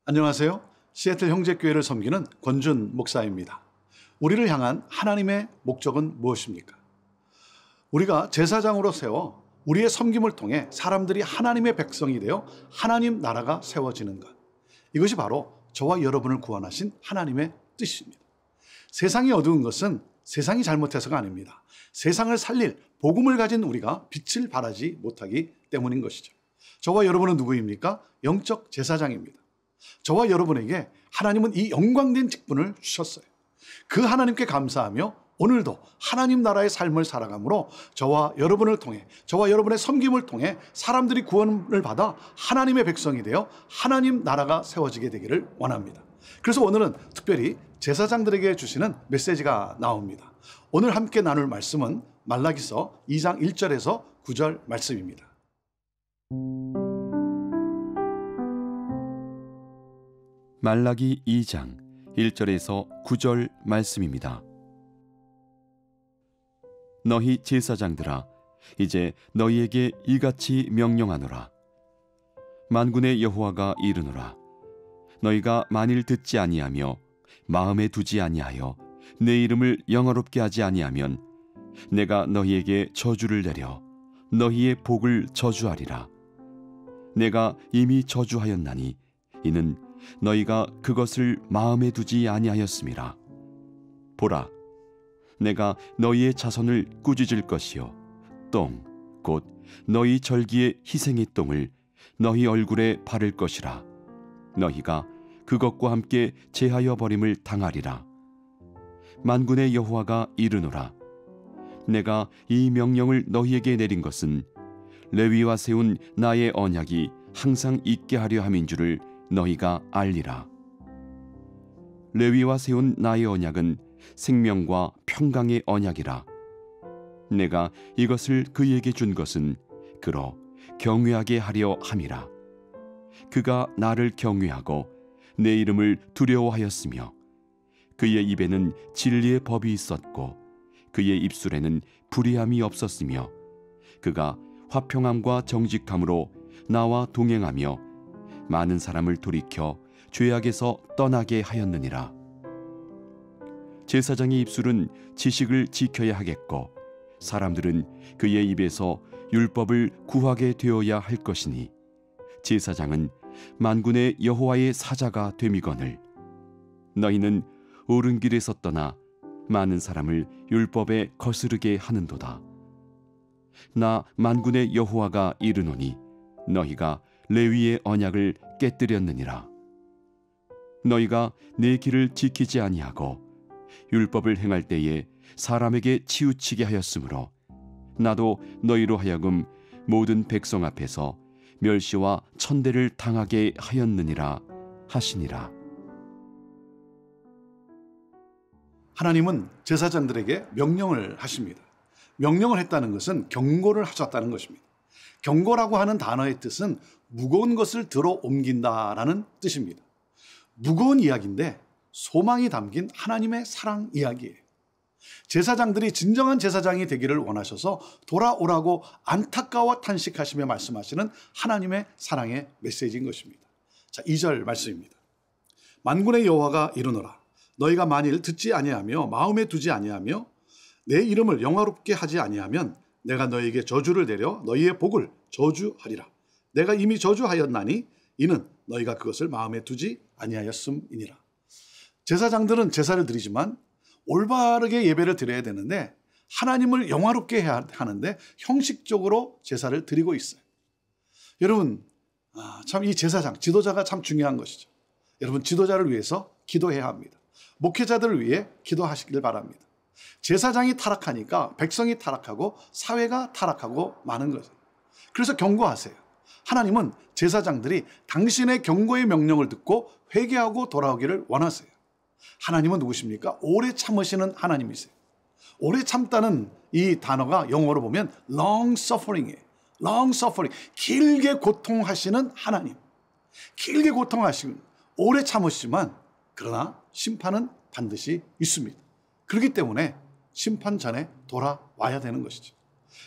안녕하세요. 시애틀 형제교회를 섬기는 권준 목사입니다. 우리를 향한 하나님의 목적은 무엇입니까? 우리가 제사장으로 세워 우리의 섬김을 통해 사람들이 하나님의 백성이 되어 하나님 나라가 세워지는 것. 이것이 바로 저와 여러분을 구원하신 하나님의 뜻입니다. 세상이 어두운 것은 세상이 잘못해서가 아닙니다. 세상을 살릴 복음을 가진 우리가 빛을 발하지 못하기 때문인 것이죠. 저와 여러분은 누구입니까? 영적 제사장입니다. 저와 여러분에게 하나님은 이 영광된 직분을 주셨어요. 그 하나님께 감사하며 오늘도 하나님 나라의 삶을 살아가므로 저와 여러분을 통해, 저와 여러분의 섬김을 통해 사람들이 구원을 받아 하나님의 백성이 되어 하나님 나라가 세워지게 되기를 원합니다. 그래서 오늘은 특별히 제사장들에게 주시는 메시지가 나옵니다. 오늘 함께 나눌 말씀은 말라기서 2장 1절에서 9절 말씀입니다. 말라기 2장 1절에서 9절 말씀입니다. 너희 제사장들아, 이제 너희에게 이같이 명령하노라. 만군의 여호와가 이르노라. 너희가 만일 듣지 아니하며 마음에 두지 아니하여 내 이름을 영화롭게 하지 아니하면 내가 너희에게 저주를 내려 너희의 복을 저주하리라. 내가 이미 저주하였나니 이는 너희가 그것을 마음에 두지 아니하였음이라. 보라, 내가 너희의 자손을 꾸짖을 것이요 똥 곧 너희 절기의 희생의 똥을 너희 얼굴에 바를 것이라. 너희가 그것과 함께 제하여 버림을 당하리라. 만군의 여호와가 이르노라. 내가 이 명령을 너희에게 내린 것은 레위와 세운 나의 언약이 항상 있게 하려 함인 줄을 너희가 알리라. 레위와 세운 나의 언약은 생명과 평강의 언약이라. 내가 이것을 그에게 준 것은 그로 경외하게 하려 함이라. 그가 나를 경외하고 내 이름을 두려워하였으며 그의 입에는 진리의 법이 있었고 그의 입술에는 불의함이 없었으며 그가 화평함과 정직함으로 나와 동행하며 많은 사람을 돌이켜 죄악에서 떠나게 하였느니라. 제사장의 입술은 지식을 지켜야 하겠고 사람들은 그의 입에서 율법을 구하게 되어야 할 것이니 제사장은 만군의 여호와의 사자가 됨이거늘. 너희는 옳은 길에서 떠나 많은 사람을 율법에 거스르게 하는도다. 나 만군의 여호와가 이르노니 너희가 레위의 언약을 깨뜨렸느니라. 너희가 내 길을 지키지 아니하고 율법을 행할 때에 사람에게 치우치게 하였으므로 나도 너희로 하여금 모든 백성 앞에서 멸시와 천대를 당하게 하였느니라 하시니라. 하나님은 제사장들에게 명령을 하십니다. 명령을 했다는 것은 경고를 하셨다는 것입니다. 경고라고 하는 단어의 뜻은 무거운 것을 들어 옮긴다라는 뜻입니다. 무거운 이야기인데 소망이 담긴 하나님의 사랑 이야기예요. 제사장들이 진정한 제사장이 되기를 원하셔서 돌아오라고 안타까워 탄식하시며 말씀하시는 하나님의 사랑의 메시지인 것입니다. 자, 2절 말씀입니다. 만군의 여호와가 이르노라. 너희가 만일 듣지 아니하며 마음에 두지 아니하며 내 이름을 영화롭게 하지 아니하면 내가 너희에게 저주를 내려 너희의 복을 저주하리라. 내가 이미 저주하였나니 이는 너희가 그것을 마음에 두지 아니하였음이니라. 제사장들은 제사를 드리지만 올바르게 예배를 드려야 되는데 하나님을 영화롭게 해야 하는데 형식적으로 제사를 드리고 있어요. 여러분, 참 이 제사장, 지도자가 참 중요한 것이죠. 여러분, 지도자를 위해서 기도해야 합니다. 목회자들을 위해 기도하시길 바랍니다. 제사장이 타락하니까 백성이 타락하고 사회가 타락하고 마는 거죠. 그래서 경고하세요. 하나님은 제사장들이 당신의 경고의 명령을 듣고 회개하고 돌아오기를 원하세요. 하나님은 누구십니까? 오래 참으시는 하나님이세요. 오래 참다는 이 단어가 영어로 보면 long suffering이에요. long suffering. 길게 고통하시는 하나님. 길게 고통하시는, 오래 참으시지만 그러나 심판은 반드시 있습니다. 그렇기 때문에 심판 전에 돌아와야 되는 것이죠.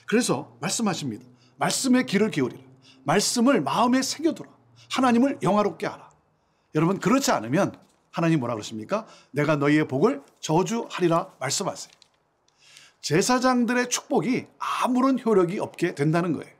그래서 말씀하십니다. 말씀에 귀를 기울이라. 말씀을 마음에 새겨두라. 하나님을 영화롭게 하라. 여러분 그렇지 않으면 하나님 뭐라 그러십니까? 내가 너희의 복을 저주하리라 말씀하세요. 제사장들의 축복이 아무런 효력이 없게 된다는 거예요.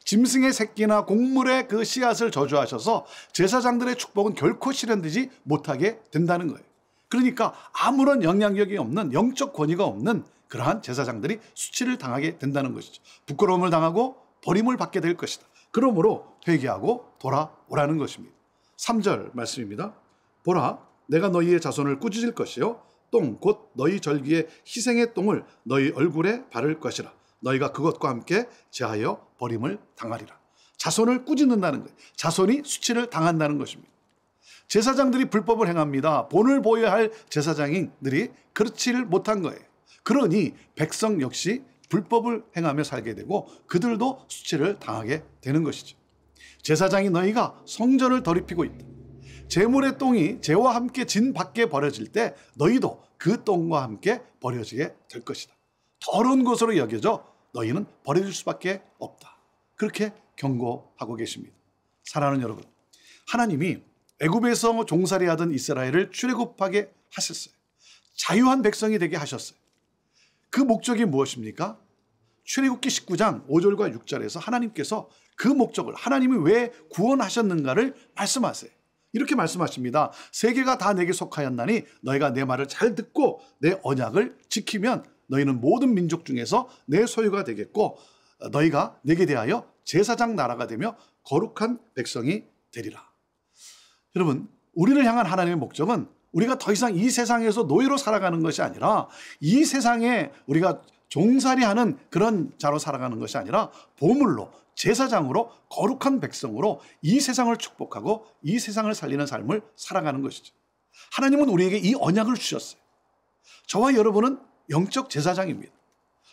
짐승의 새끼나 곡물의 그 씨앗을 저주하셔서 제사장들의 축복은 결코 실현되지 못하게 된다는 거예요. 그러니까 아무런 영향력이 없는, 영적 권위가 없는 그러한 제사장들이 수치를 당하게 된다는 것이죠. 부끄러움을 당하고 버림을 받게 될 것이다. 그러므로 회개하고 돌아오라는 것입니다. 3절 말씀입니다. 보라, 내가 너희의 자손을 꾸짖을 것이요 똥 곧 너희 절기의 희생의 똥을 너희 얼굴에 바를 것이라. 너희가 그것과 함께 제하여 버림을 당하리라. 자손을 꾸짖는다는 거예요. 자손이 수치를 당한다는 것입니다. 제사장들이 불법을 행합니다. 본을 보여야 할 제사장들이 그렇지를 못한 거예요. 그러니 백성 역시 불법을 행하며 살게 되고 그들도 수치를 당하게 되는 것이죠. 제사장이 너희가 성전을 더럽히고 있다. 제물의 똥이 재와 함께 진 밖에 버려질 때 너희도 그 똥과 함께 버려지게 될 것이다. 더러운 것으로 여겨져 너희는 버려질 수밖에 없다. 그렇게 경고하고 계십니다. 사랑하는 여러분, 하나님이 애굽에서 종살이하던 이스라엘을 출애굽하게 하셨어요. 자유한 백성이 되게 하셨어요. 그 목적이 무엇입니까? 출애굽기 19장 5절과 6절에서 하나님께서 그 목적을, 하나님이 왜 구원하셨는가를 말씀하세요. 이렇게 말씀하십니다. 세계가 다 내게 속하였나니 너희가 내 말을 잘 듣고 내 언약을 지키면 너희는 모든 민족 중에서 내 소유가 되겠고 너희가 내게 대하여 제사장 나라가 되며 거룩한 백성이 되리라. 여러분, 우리를 향한 하나님의 목적은 우리가 더 이상 이 세상에서 노예로 살아가는 것이 아니라 이 세상에 우리가 종살이하는 그런 자로 살아가는 것이 아니라 보물로, 제사장으로, 거룩한 백성으로 이 세상을 축복하고 이 세상을 살리는 삶을 살아가는 것이죠. 하나님은 우리에게 이 언약을 주셨어요. 저와 여러분은 영적 제사장입니다.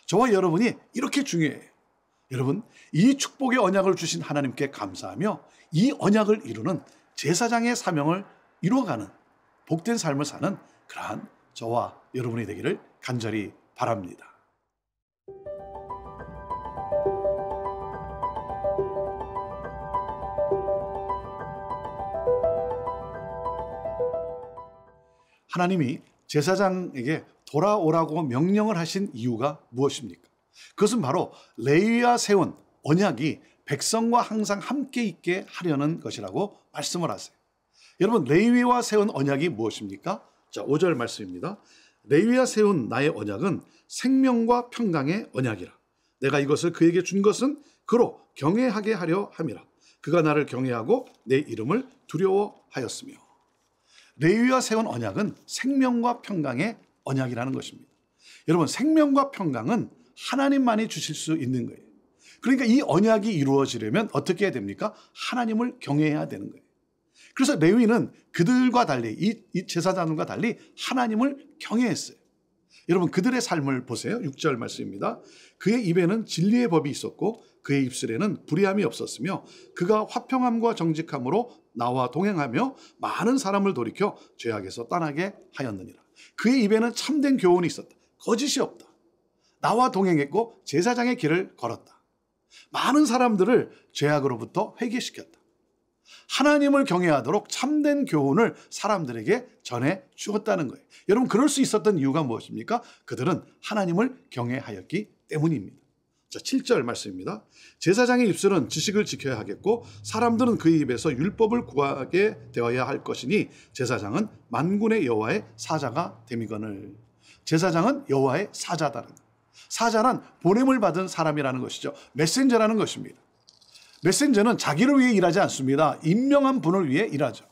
저와 여러분이 이렇게 중요해요. 여러분, 이 축복의 언약을 주신 하나님께 감사하며 이 언약을 이루는 제사장의 사명을 이루어가는 복된 삶을 사는 그러한 저와 여러분이 되기를 간절히 바랍니다. 하나님이 제사장에게 돌아오라고 명령을 하신 이유가 무엇입니까? 그것은 바로 레위와 세운 언약이 백성과 항상 함께 있게 하려는 것이라고 말씀을 하세요. 여러분, 레위와 세운 언약이 무엇입니까? 자, 5절 말씀입니다. 레위와 세운 나의 언약은 생명과 평강의 언약이라. 내가 이것을 그에게 준 것은 그로 경외하게 하려 함이라. 그가 나를 경외하고 내 이름을 두려워하였으며. 레위와 세운 언약은 생명과 평강의 언약이라는 것입니다. 여러분, 생명과 평강은 하나님만이 주실 수 있는 거예요. 그러니까 이 언약이 이루어지려면 어떻게 해야 됩니까? 하나님을 경외해야 되는 거예요. 그래서 레위는 그들과 달리, 이 제사장들과 달리 하나님을 경외했어요. 여러분, 그들의 삶을 보세요. 6절 말씀입니다. 그의 입에는 진리의 법이 있었고 그의 입술에는 불의함이 없었으며 그가 화평함과 정직함으로 나와 동행하며 많은 사람을 돌이켜 죄악에서 떠나게 하였느니라. 그의 입에는 참된 교훈이 있었다. 거짓이 없다. 나와 동행했고 제사장의 길을 걸었다. 많은 사람들을 죄악으로부터 회개시켰다. 하나님을 경외하도록 참된 교훈을 사람들에게 전해 주었다는 거예요. 여러분, 그럴 수 있었던 이유가 무엇입니까? 그들은 하나님을 경외하였기 때문입니다. 자, 7절 말씀입니다. 제사장의 입술은 지식을 지켜야 하겠고 사람들은 그의 입에서 율법을 구하게 되어야 할 것이니 제사장은 만군의 여호와의 사자가 됨이거늘. 제사장은 여호와의 사자다는 거예요. 사자란 보냄을 받은 사람이라는 것이죠. 메신저라는 것입니다. 메신저는 자기를 위해 일하지 않습니다. 임명한 분을 위해 일하죠.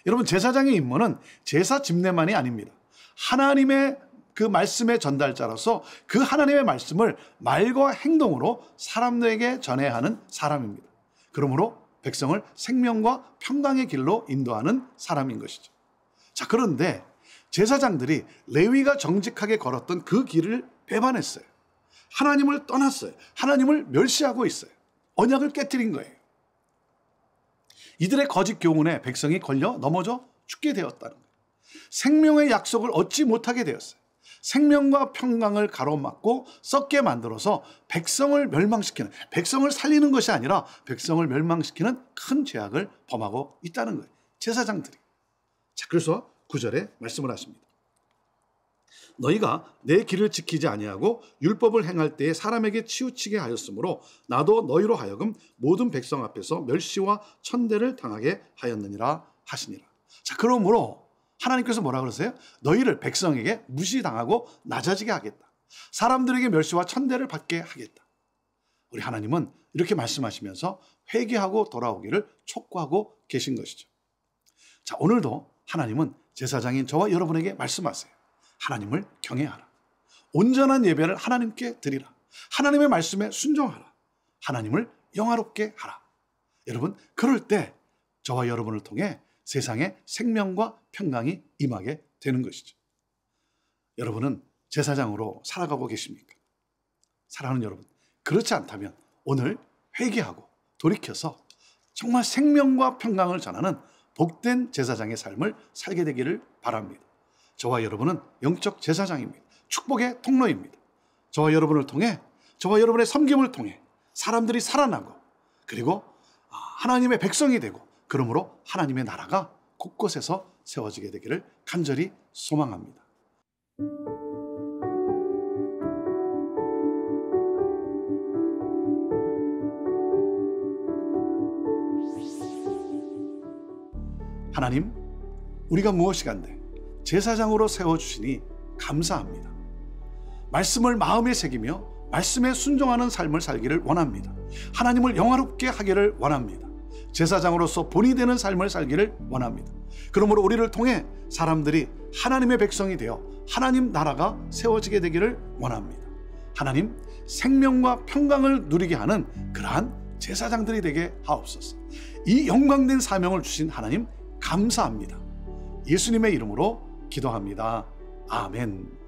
여러분, 제사장의 임무는 제사 집례만이 아닙니다. 하나님의 그 말씀의 전달자로서 그 하나님의 말씀을 말과 행동으로 사람들에게 전해야 하는 사람입니다. 그러므로 백성을 생명과 평강의 길로 인도하는 사람인 것이죠. 자, 그런데 제사장들이 레위가 정직하게 걸었던 그 길을 배반했어요. 하나님을 떠났어요. 하나님을 멸시하고 있어요. 언약을 깨뜨린 거예요. 이들의 거짓 교훈에 백성이 걸려 넘어져 죽게 되었다는 거예요. 생명의 약속을 얻지 못하게 되었어요. 생명과 평강을 가로막고 썩게 만들어서 백성을 멸망시키는, 백성을 살리는 것이 아니라 백성을 멸망시키는 큰 죄악을 범하고 있다는 거예요. 제사장들이. 자, 그래서 9절에 말씀을 하십니다. 너희가 내 길을 지키지 아니하고 율법을 행할 때에 사람에게 치우치게 하였으므로 나도 너희로 하여금 모든 백성 앞에서 멸시와 천대를 당하게 하였느니라 하시니라. 자, 그러므로 하나님께서 뭐라 그러세요? 너희를 백성에게 무시당하고 낮아지게 하겠다. 사람들에게 멸시와 천대를 받게 하겠다. 우리 하나님은 이렇게 말씀하시면서 회개하고 돌아오기를 촉구하고 계신 것이죠. 자, 오늘도 하나님은 제사장인 저와 여러분에게 말씀하세요. 하나님을 경외하라. 온전한 예배를 하나님께 드리라. 하나님의 말씀에 순종하라. 하나님을 영화롭게 하라. 여러분, 그럴 때 저와 여러분을 통해 세상에 생명과 평강이 임하게 되는 것이죠. 여러분은 제사장으로 살아가고 계십니까? 사랑하는 여러분, 그렇지 않다면 오늘 회개하고 돌이켜서 정말 생명과 평강을 전하는 복된 제사장의 삶을 살게 되기를 바랍니다. 저와 여러분은 영적 제사장입니다. 축복의 통로입니다. 저와 여러분을 통해, 저와 여러분의 섬김을 통해 사람들이 살아나고, 그리고 하나님의 백성이 되고, 그러므로 하나님의 나라가 곳곳에서 세워지게 되기를 간절히 소망합니다. 하나님, 우리가 무엇이간데 제사장으로 세워주시니 감사합니다. 말씀을 마음에 새기며 말씀에 순종하는 삶을 살기를 원합니다. 하나님을 영화롭게 하기를 원합니다. 제사장으로서 본이 되는 삶을 살기를 원합니다. 그러므로 우리를 통해 사람들이 하나님의 백성이 되어 하나님 나라가 세워지게 되기를 원합니다. 하나님, 생명과 평강을 누리게 하는 그러한 제사장들이 되게 하옵소서. 이 영광된 사명을 주신 하나님 감사합니다. 예수님의 이름으로 기도합니다. 아멘.